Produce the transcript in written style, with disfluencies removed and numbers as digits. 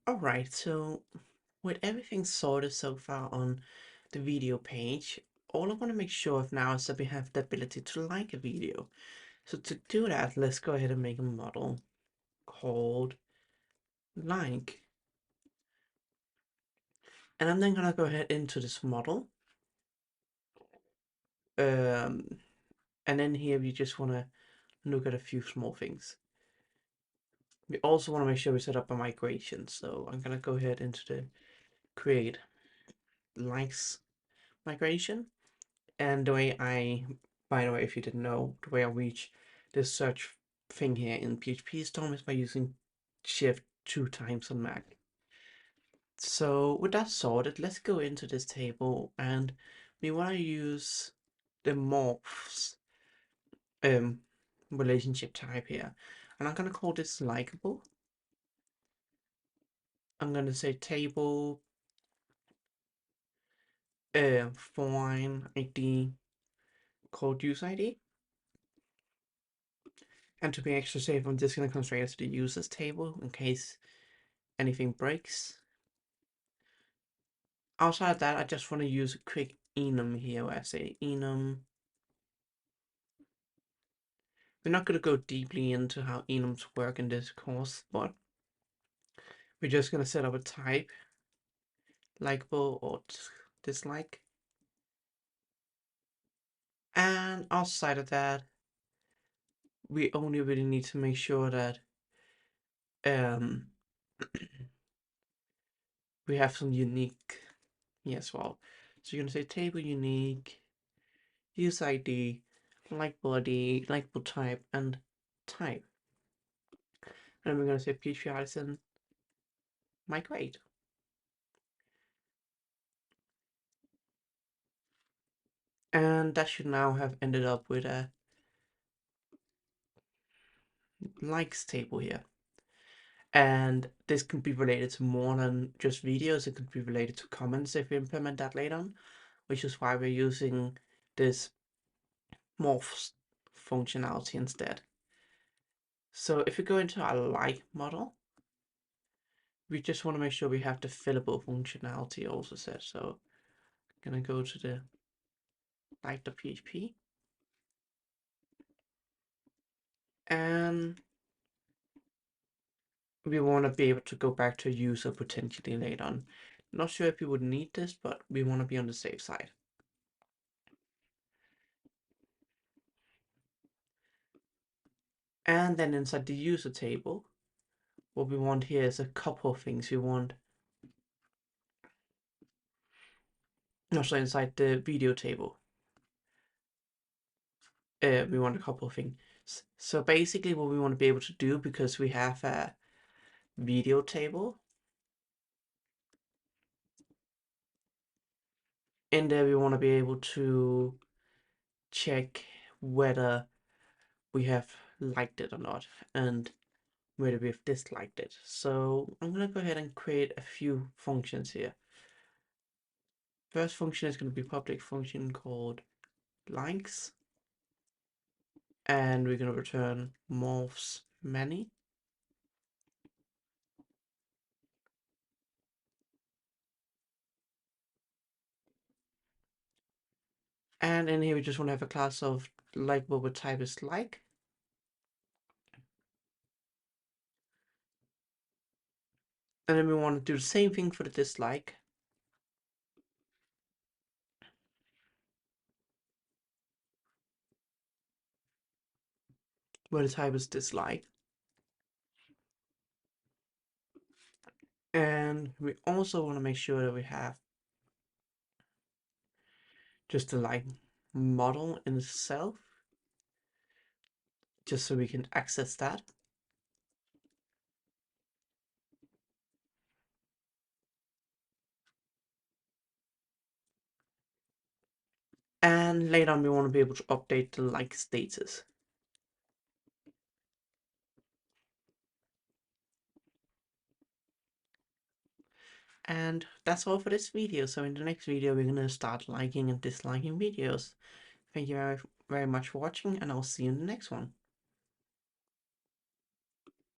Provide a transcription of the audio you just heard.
Alright, so with everything sorted so far on the video page, all I want to make sure of now is that we have the ability to like a video. So to do that, let's go ahead and make a model called like. And I'm then gonna go ahead into this model. And then here we just want to look at a few small things. We also want to make sure we set up a migration. So I'm gonna go ahead into the create likes migration. And the way by the way, if you didn't know, the way I reach this search thing here in PHP Storm is by using Shift 2 times on Mac. So with that sorted, let's go into this table and we want to use the morphs relationship type here. And I'm going to call this likable. I'm going to say table foreign ID called use ID. And to be extra safe, I'm just going to constrain it to the users table in case anything breaks. Outside of that, I just want to use a quick enum here where I say enum. We're not going to go deeply into how enums work in this course, but we're just going to set up a type, likable or dislike. And outside of that, we only really need to make sure that we have some unique here as well. So you're going to say table unique, use ID, likable ID, likable type, and type. And then we're going to say PHP Artisan migrate. And that should now have ended up with a likes table here. And this can be related to more than just videos. It could be related to comments if we implement that later on, which is why we're using this morphs functionality instead. So if we go into our like model, we just want to make sure we have the fillable functionality also set. So I'm gonna go to the like.php and we want to be able to go back to a user potentially later on. Not sure if you would need this, but we want to be on the safe side. And then inside the user table, what we want here is a couple of things. We want, also inside the video table, we want a couple of things. So basically what we want to be able to do, because we have a video table, in there we want to be able to check whether we have liked it or not, and whether we've disliked it. So I'm going to go ahead and create a few functions here. First function is going to be public function called likes, and we're going to return morphs many. And in here we just want to have a class of likable with type is like. And then we want to do the same thing for the dislike. Where the type is dislike. And we also want to make sure that we have just the like model in itself, just so we can access that. And later on we want to be able to update the like status. And that's all for this video. So in the next video we're going to start liking and disliking videos. Thank you very much for watching, and I'll see you in the next one.